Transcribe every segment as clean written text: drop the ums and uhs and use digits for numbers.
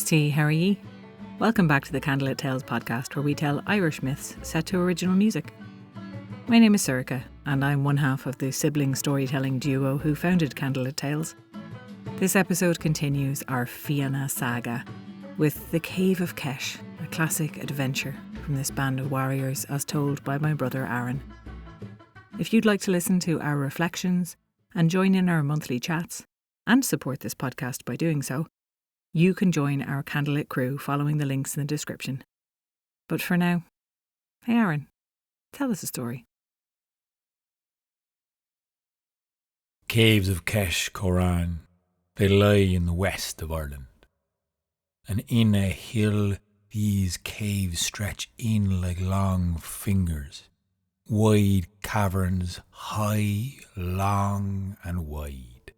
T, how are ye? Welcome back to the Candlelit Tales podcast, where we tell Irish myths set to original music. My name is Sorcha, and I'm one half of the sibling storytelling duo who founded Candlelit Tales. This episode continues our Fianna Saga with The Cave of Kesh, a classic adventure from this band of warriors as told by my brother Aaron. If you'd like to listen to our reflections and join in our monthly chats, and support this podcast by doing so, you can join our Candlelit crew following the links in the description. But for now, hey Aaron, tell us a story. Caves of Kesh, Conoran, they lie in the west of Ireland. And in a hill these caves stretch in like long fingers. Wide caverns, high, long and wide.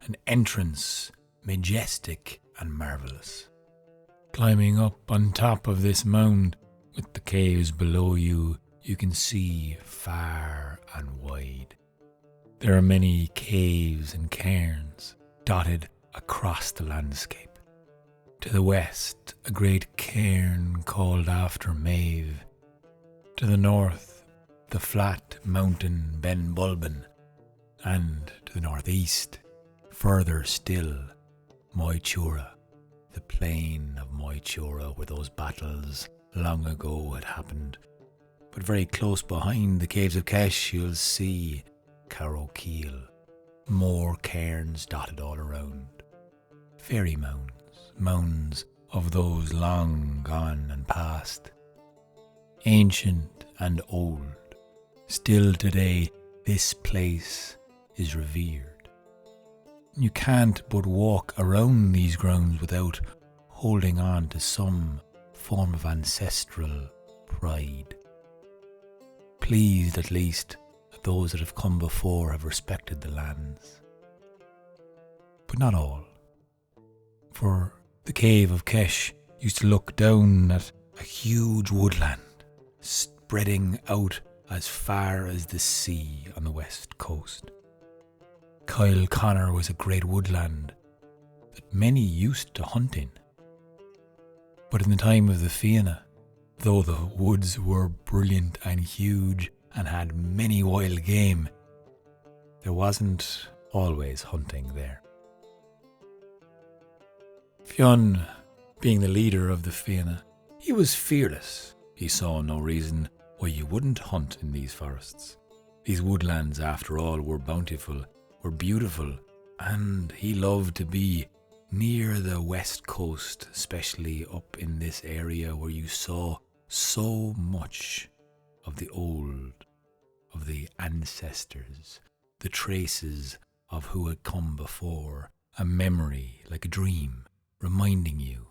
An entrance majestic and marvellous. Climbing up on top of this mound, with the caves below you, you can see far and wide. There are many caves and cairns dotted across the landscape. To the west, a great cairn called after Maeve. To the north, the flat mountain Ben Bulben. And to the northeast, further still, Moitura, the plain of Moitura where those battles long ago had happened. But very close behind the caves of Kesh you'll see Carrowkeel, more cairns dotted all around. Fairy mounds of those long gone and past. Ancient and old, still today this place is revered. You can't but walk around these grounds without holding on to some form of ancestral pride. Pleased at least that those that have come before have respected the lands. But not all. For the cave of Kesh used to look down at a huge woodland spreading out as far as the sea on the west coast. Kyle Connor was a great woodland that many used to hunt in. But in the time of the Fianna, though the woods were brilliant and huge and had many wild game, there wasn't always hunting there. Fionn, being the leader of the Fianna, he was fearless. He saw no reason why you wouldn't hunt in these forests. These woodlands, after all, were bountiful, were beautiful, and he loved to be near the west coast, especially up in this area where you saw so much of the old, of the ancestors, the traces of who had come before, a memory like a dream, reminding you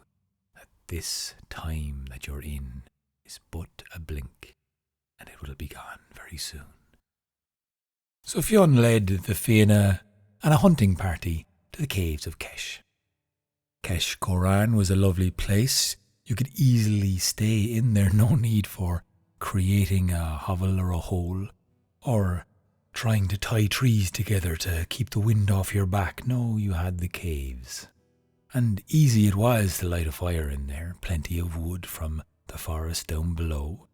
that this time that you're in is but a blink, and it will be gone very soon. So Fionn led the Fianna and a hunting party to the caves of Kesh. Kesh Conoran was a lovely place. You could easily stay in there, no need for creating a hovel or a hole, or trying to tie trees together to keep the wind off your back. No, you had the caves. And easy it was to light a fire in there, plenty of wood from the forest down below.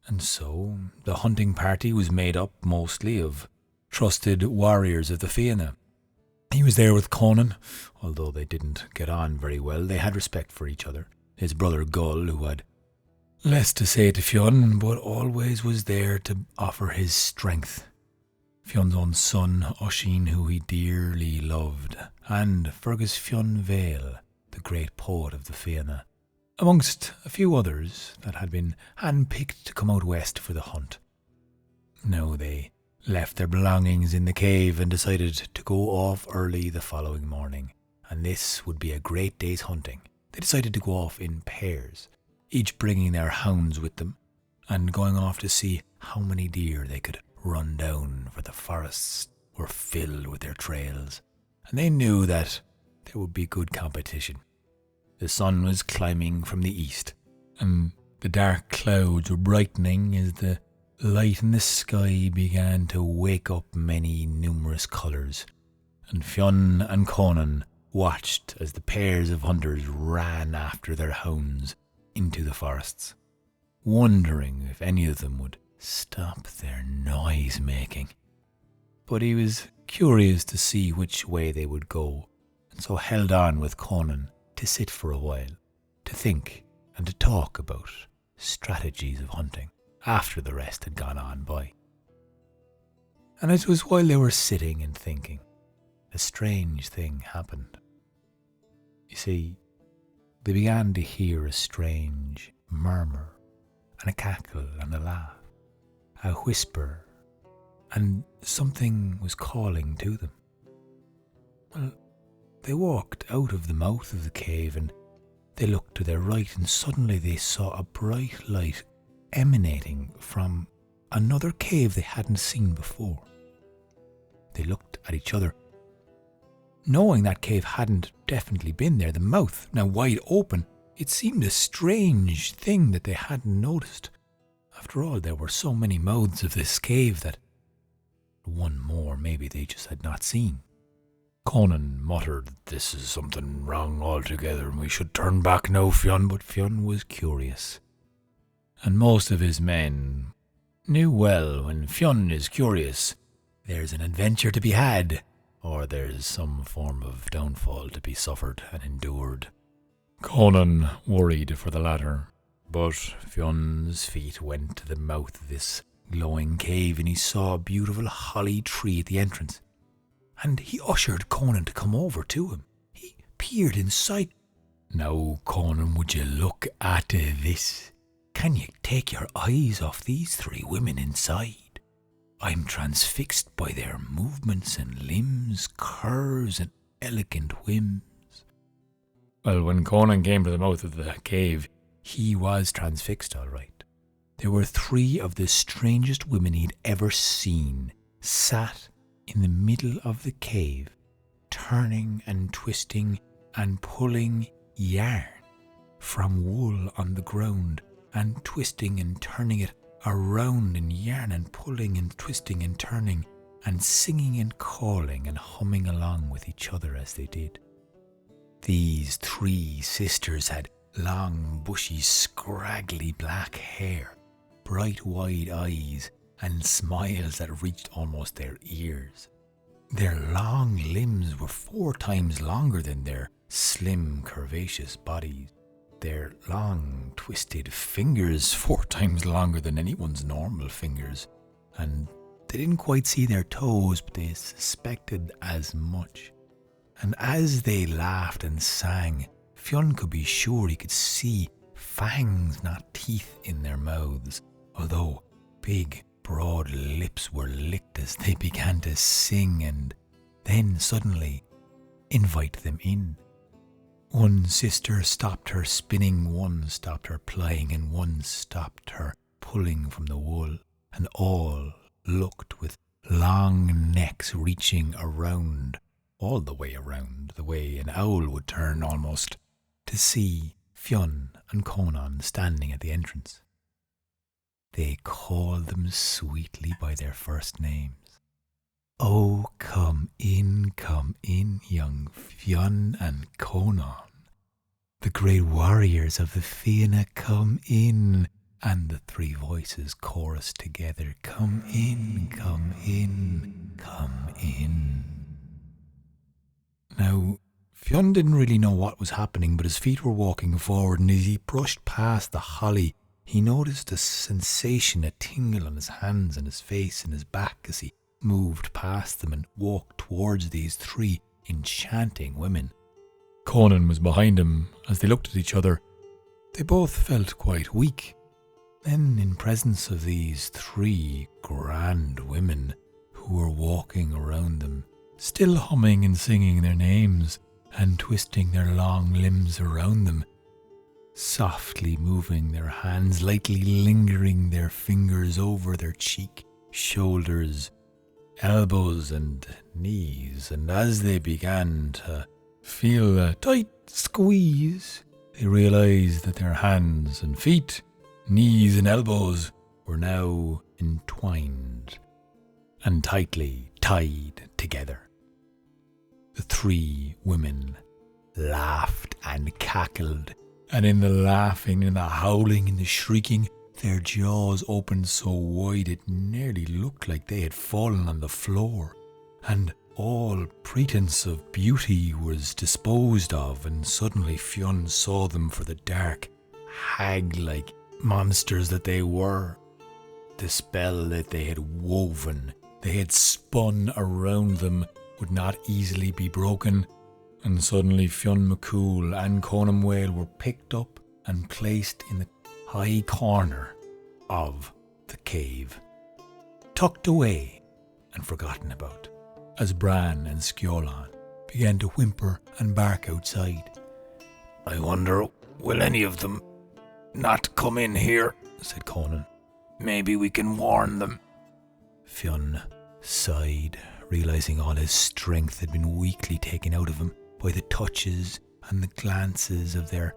And so the hunting party was made up mostly of trusted warriors of the Fianna. He was there with Conan, although they didn't get on very well. They had respect for each other. His brother Gaul, who had less to say to Fionn, but always was there to offer his strength. Fionn's own son, Oisin, who he dearly loved, and Fergus Fionn Vale, the great poet of the Fianna, amongst a few others that had been handpicked to come out west for the hunt. Now they left their belongings in the cave and decided to go off early the following morning, and this would be a great day's hunting. They decided to go off in pairs, each bringing their hounds with them, and going off to see how many deer they could run down, for the forests were filled with their trails, and they knew that there would be good competition. The sun was climbing from the east, and the dark clouds were brightening as the light in the sky began to wake up many numerous colours, and Fionn and Conan watched as the pairs of hunters ran after their hounds into the forests, wondering if any of them would stop their noise making. But he was curious to see which way they would go, and so held on with Conan to sit for a while, to think and to talk about strategies of hunting after the rest had gone on by. And it was while they were sitting and thinking, a strange thing happened. You see, they began to hear a strange murmur and a cackle and a laugh, a whisper, and something was calling to them. Well, they walked out of the mouth of the cave and they looked to their right, and suddenly they saw a bright light emanating from another cave they hadn't seen before. They looked at each other, knowing that cave hadn't definitely been there. The mouth, now wide open, it seemed a strange thing that they hadn't noticed. After all, there were so many mouths of this cave that one more maybe they just had not seen. Conan muttered, "This is something wrong altogether, and we should turn back now, Fionn." But Fionn was curious, and most of his men knew well when Fionn is curious, there's an adventure to be had, or there's some form of downfall to be suffered and endured. Conan worried for the latter, but Fionn's feet went to the mouth of this glowing cave, and he saw a beautiful holly tree at the entrance. And he ushered Conan to come over to him. He peered inside. "Now, Conan, would you look at this? Can you take your eyes off these three women inside? I'm transfixed by their movements and limbs, curves and elegant whims." Well, when Conan came to the mouth of the cave, he was transfixed, all right. There were three of the strangest women he'd ever seen, sat in the middle of the cave, turning and twisting and pulling yarn from wool on the ground, and twisting and turning it around in yarn, and pulling and twisting and turning, and singing and calling and humming along with each other as they did. These three sisters had long, bushy, scraggly black hair, bright, wide eyes, and smiles that reached almost their ears. Their long limbs were 4 times longer than their slim, curvaceous bodies. Their long, twisted fingers 4 times longer than anyone's normal fingers. And they didn't quite see their toes, but they suspected as much. And as they laughed and sang, Fionn could be sure he could see fangs, not teeth, in their mouths, although big, broad lips were licked as they began to sing and then suddenly invite them in. One sister stopped her spinning, one stopped her plying, and one stopped her pulling from the wool, and all looked with long necks reaching around, all the way around, the way an owl would turn almost, to see Fionn and Conan standing at the entrance. They called them sweetly by their first names. "Oh, come in, young Fionn and Conan. The great warriors of the Fianna, come in." And the three voices chorused together, "Come in, come in, come in." Now, Fionn didn't really know what was happening, but his feet were walking forward, and as he brushed past the holly, he noticed a sensation, a tingle on his hands and his face and his back as he moved past them and walked towards these 3 enchanting women. Conan was behind him. As they looked at each other, they both felt quite weak. Then, in presence of these 3 grand women who were walking around them, still humming and singing their names and twisting their long limbs around them, softly moving their hands, lightly lingering their fingers over their cheek, shoulders, elbows and knees, and as they began to feel a tight squeeze, they realized that their hands and feet, knees and elbows were now entwined and tightly tied together. The 3 women laughed and cackled, and in the laughing and the howling and the shrieking, their jaws opened so wide it nearly looked like they had fallen on the floor, and all pretense of beauty was disposed of, and suddenly Fionn saw them for the dark, hag-like monsters that they were. The spell that they had woven, they had spun around them, would not easily be broken, and suddenly Fionn McCool and Conan Whale were picked up and placed in the high corner of the cave, tucked away and forgotten about, as Bran and Skjolan began to whimper and bark outside. "I wonder, will any of them not come in here?" said Conan. "Maybe we can warn them." Fionn sighed, realising all his strength had been weakly taken out of him by the touches and the glances of their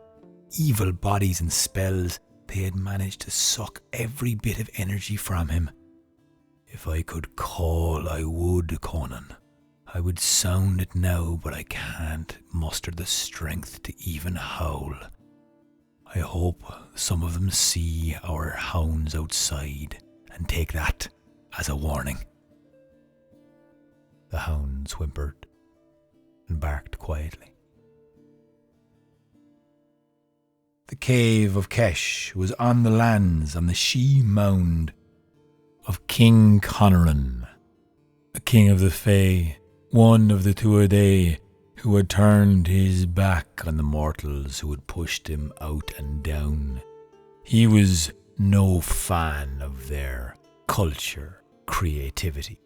evil bodies and spells. They had managed to suck every bit of energy from him. "If I could call, I would, Conan. I would sound it now, but I can't muster the strength to even howl. I hope some of them see our hounds outside and take that as a warning." The hounds whimpered and barked quietly. The cave of Kesh was on the lands on the she mound of King Conoran, a king of the Fae, one of the Tuatha, who had turned his back on the mortals who had pushed him out and down. He was no fan of their culture, creativity.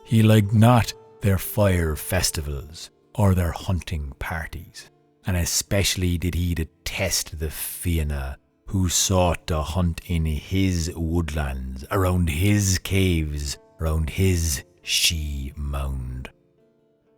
He liked not their fire festivals or their hunting parties, and especially did he detest the Fianna, who sought to hunt in his woodlands, around his caves, around his she mound.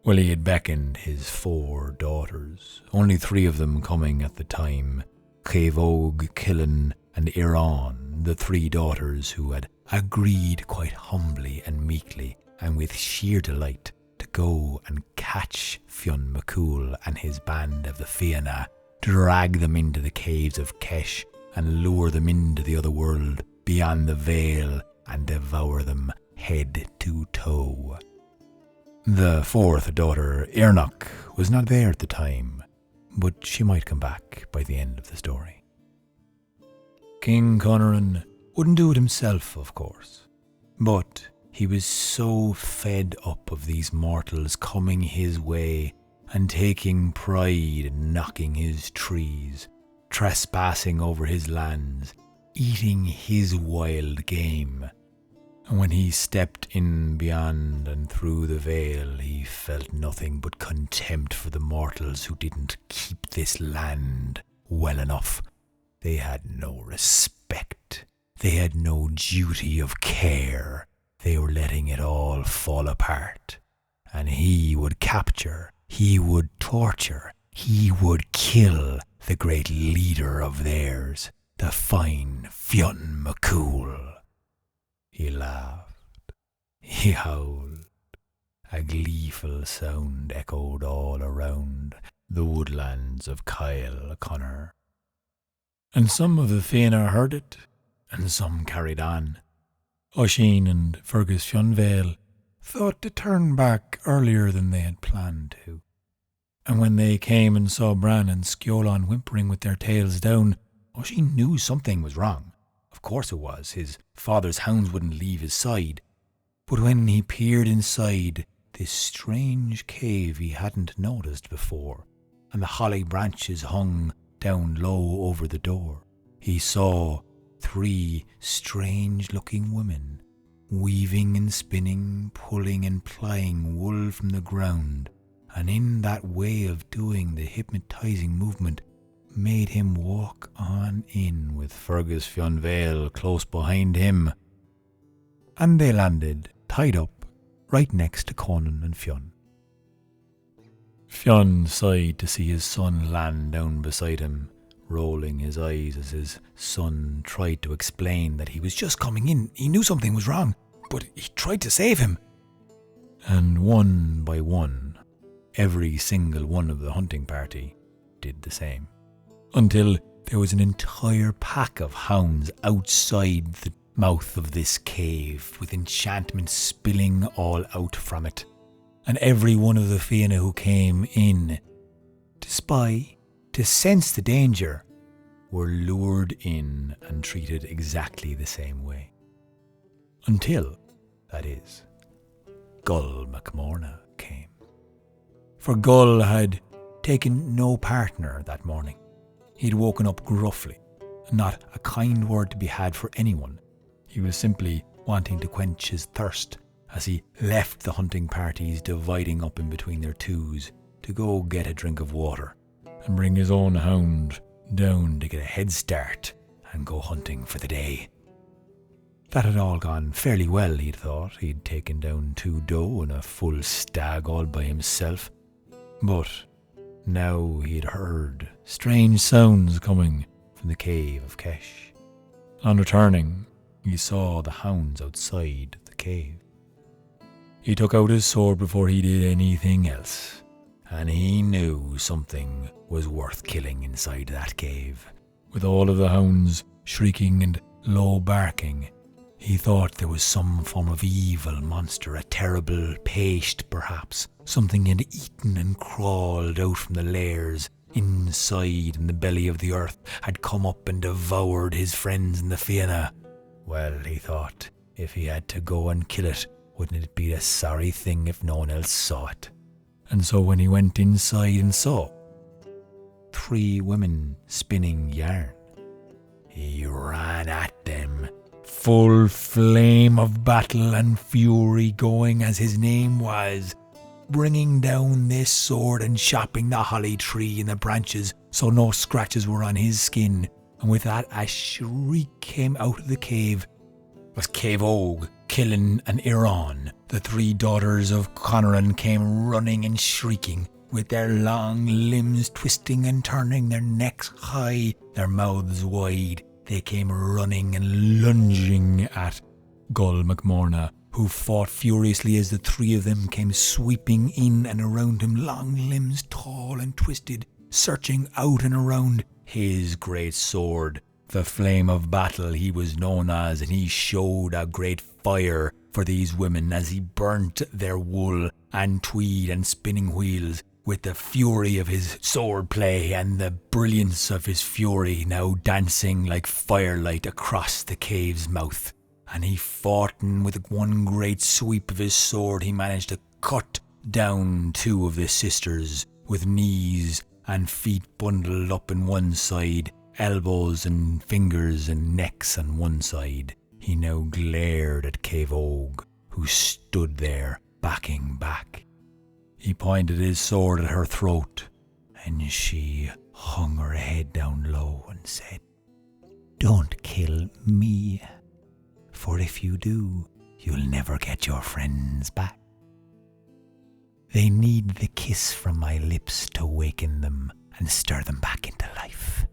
Well, he had beckoned his 4 daughters, only 3 of them coming at the time, Chavog, Killen, and Iran, the 3 daughters who had agreed quite humbly and meekly, and with sheer delight, to go and catch Fionn McCool and his band of the Fianna, drag them into the caves of Kesh, and lure them into the other world beyond the veil, and devour them head to toe. The 4th daughter, Irnoch, was not there at the time, but she might come back by the end of the story. King Conoran wouldn't do it himself, of course, but he was so fed up of these mortals coming his way and taking pride in knocking his trees, trespassing over his lands, eating his wild game. And when he stepped in beyond and through the veil, he felt nothing but contempt for the mortals who didn't keep this land well enough. They had no respect. They had no duty of care. They were letting it all fall apart. And he would capture, he would torture, he would kill the great leader of theirs, the fine Fionn McCool. He laughed, he howled. A gleeful sound echoed all around the woodlands of Kyle Connor. And some of the Fianna heard it, and some carried on. Oisin and Fergus Fionn thought to turn back earlier than they had planned to. And when they came and saw Bran and Skjolan whimpering with their tails down, Oisin knew something was wrong. Of course it was. His father's hounds wouldn't leave his side. But when he peered inside this strange cave he hadn't noticed before, and the holly branches hung down low over the door, he saw 3 strange-looking women, weaving and spinning, pulling and plying wool from the ground, and in that way of doing the hypnotizing movement made him walk on in with Fergus Fionn close behind him. And they landed, tied up, right next to Conan and Fionn. Fionn sighed to see his son land down beside him, rolling his eyes as his son tried to explain that he was just coming in. He knew something was wrong, but he tried to save him. And one by one, every single one of the hunting party did the same. Until there was an entire pack of hounds outside the mouth of this cave, with enchantment spilling all out from it. And every one of the Fianna who came in to spy, to sense the danger, were lured in and treated exactly the same way. Until, that is, Gull MacMorna came. For Gull had taken no partner that morning. He'd woken up gruffly, not a kind word to be had for anyone. He was simply wanting to quench his thirst as he left the hunting parties dividing up in between their twos to go get a drink of water and bring his own hound down to get a head start and go hunting for the day. That had all gone fairly well, he'd thought. He'd taken down 2 doe and a full stag all by himself. But now he'd heard strange sounds coming from the cave of Kesh. On returning, he saw the hounds outside the cave. He took out his sword before he did anything else, and he knew something was worth killing inside that cave. With all of the hounds shrieking and low barking, he thought there was some form of evil monster, a terrible paste perhaps. Something had eaten and crawled out from the lairs inside in the belly of the earth, had come up and devoured his friends in the Fianna. Well, he thought, if he had to go and kill it, wouldn't it be a sorry thing if no one else saw it? And so when he went inside and saw 3 women spinning yarn, he ran at them, full flame of battle and fury going as his name was, bringing down this sword and chopping the holly tree in the branches so no scratches were on his skin. And with that a shriek came out of the cave. It was Cave Og, Killen and Iran. The 3 daughters of Conoran came running and shrieking, with their long limbs twisting and turning, their necks high, their mouths wide. They came running and lunging at Gull MacMorna, who fought furiously as the 3 of them came sweeping in and around him, long limbs tall and twisted, searching out and around his great sword. The flame of battle he was known as, and he showed a great fire for these women as he burnt their wool and tweed and spinning wheels with the fury of his sword play and the brilliance of his fury now dancing like firelight across the cave's mouth. And he fought, and with one great sweep of his sword he managed to cut down 2 of the sisters, with knees and feet bundled up in one side, elbows and fingers and necks on one side. He now glared at Cave Og, who stood there backing back. He pointed his sword at her throat, and she hung her head down low and said, "Don't kill me, for if you do, you'll never get your friends back. They need the kiss from my lips to waken them and stir them back into life."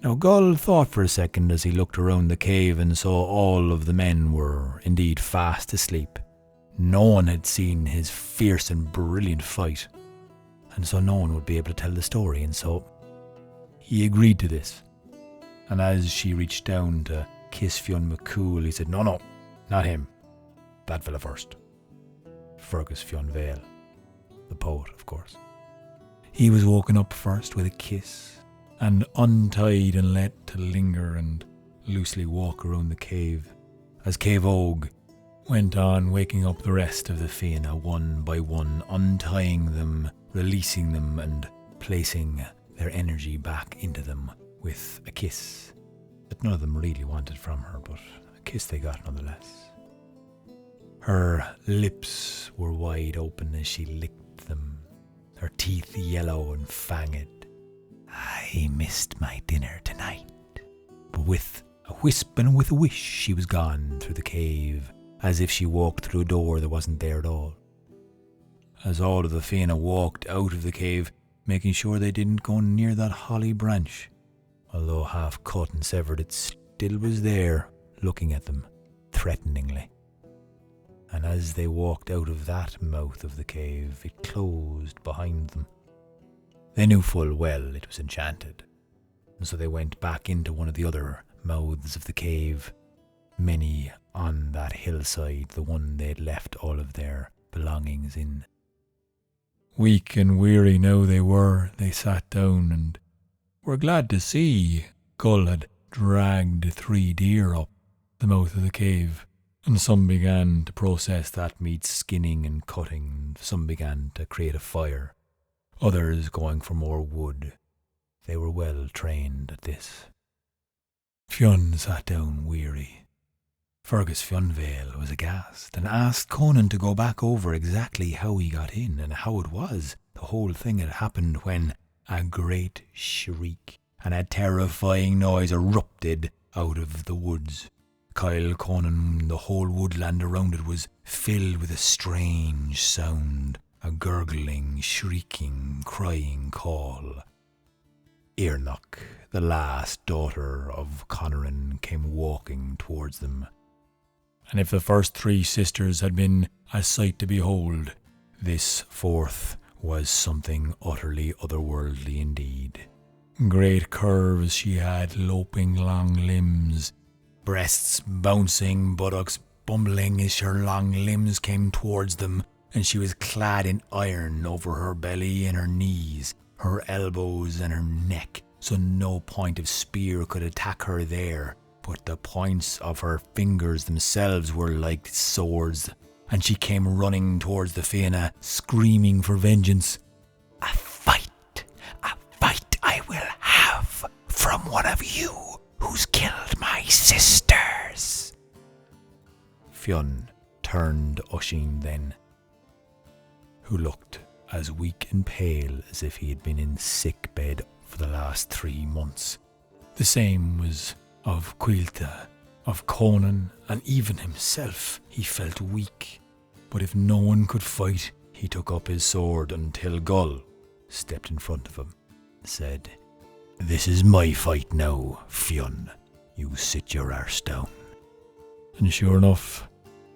Now Gull thought for a second as he looked around the cave and saw all of the men were indeed fast asleep. No one had seen his fierce and brilliant fight, and so no one would be able to tell the story, and so he agreed to this. And as she reached down to kiss Fionn McCool, he said, No, not him. That fella first. Fergus Fionn Vale, the poet, of course. He was woken up first with a kiss, and untied and let to linger and loosely walk around the cave, as Cave Og went on waking up the rest of the Fianna one by one, untying them, releasing them, and placing their energy back into them with a kiss that none of them really wanted from her, but a kiss they got nonetheless. Her lips were wide open as she licked them, her teeth yellow and fanged. "I missed my dinner tonight." But with a wisp and with a wish she was gone through the cave, as if she walked through a door that wasn't there at all. As all of the Fianna walked out of the cave, making sure they didn't go near that holly branch, although half cut and severed, it still was there, looking at them threateningly. and as they walked out of that mouth of the cave, it closed behind them. They knew full well it was enchanted, and so they went back into one of the other mouths of the cave, many on that hillside, the one they'd left all of their belongings in. Weak and weary now they sat down and were glad to see Gull had dragged 3 deer up the mouth of the cave, and some began to process that meat, skinning and cutting. Some began to create a fire, others going for more wood. They were well trained at this. Fionn sat down weary. Fergus Fionvale was aghast and asked Conan to go back over exactly how he got in and how it was the whole thing had happened when a great shriek and a terrifying noise erupted out of the woods. Kyle Conan, the whole woodland around it was filled with a strange sound, a gurgling, shrieking, crying call. Earnoch, the last daughter of Conoran, came walking towards them. And if the first 3 sisters had been a sight to behold, this 4th was something utterly otherworldly indeed. Great curves she had, loping long limbs, breasts bouncing, buttocks bumbling as her long limbs came towards them, and she was clad in iron over her belly and her knees, her elbows and her neck, so no point of spear could attack her there. But the points of her fingers themselves were like swords, and she came running towards the Fianna, screaming for vengeance. A fight I will have from one of you who's killed my sisters. Fionn turned Oisin then, who looked as weak and pale as if he had been in sick bed for the last 3 months. The same was of Quilta, of Conan, and even himself. He felt weak, but if no one could fight, he took up his sword until Gull stepped in front of him and said, "This is my fight now, Fionn. You sit your arse down." And sure enough,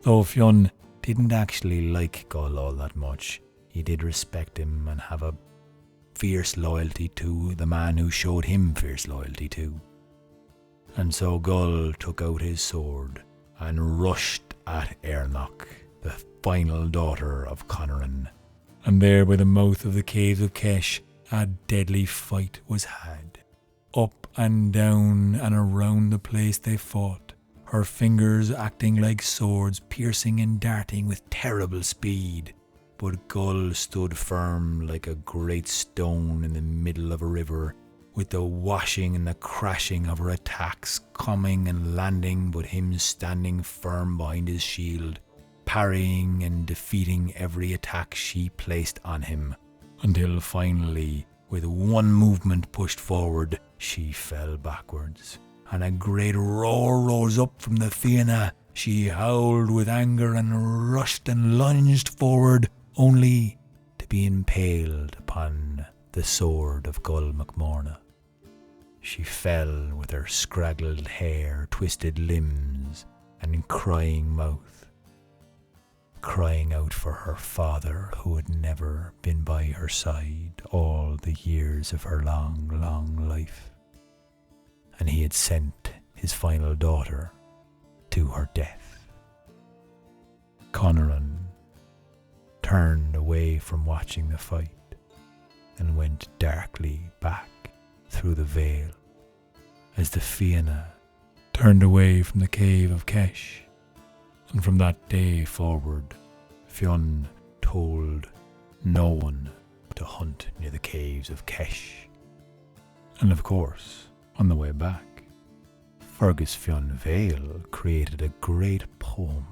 though Fionn didn't actually like Gull all that much, he did respect him and have a fierce loyalty to the man who showed him fierce loyalty too. And so Gull took out his sword and rushed at Earnoch, the final daughter of Conoran. And there by the mouth of the caves of Kesh, a deadly fight was had. Up and down and around the place they fought, her fingers acting like swords, piercing and darting with terrible speed. But Gull stood firm like a great stone in the middle of a river, with the washing and the crashing of her attacks coming and landing, but him standing firm behind his shield, parrying and defeating every attack she placed on him, until finally, with one movement pushed forward, she fell backwards, and a great roar rose up from the Fianna. She howled with anger and rushed and lunged forward, only to be impaled upon the sword of Gull MacMorna. She fell with her scraggled hair, twisted limbs, and crying mouth, crying out for her father who had never been by her side all the years of her long, long life. And he had sent his final daughter to her death. Conoran turned away from watching the fight and went darkly back through the vale as the Fianna turned away from the cave of Kesh. And from that day forward, Fionn told no one to hunt near the caves of Kesh. And of course, on the way back, Fergus Fionvale created a great poem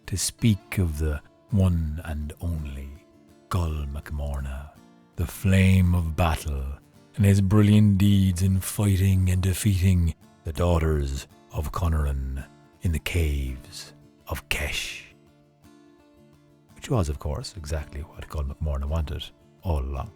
to speak of the one and only Gull MacMorna, the flame of battle, and his brilliant deeds in fighting and defeating the daughters of Conoran in the caves of Kesh. Which was, of course, exactly what Gull MacMorna wanted all along.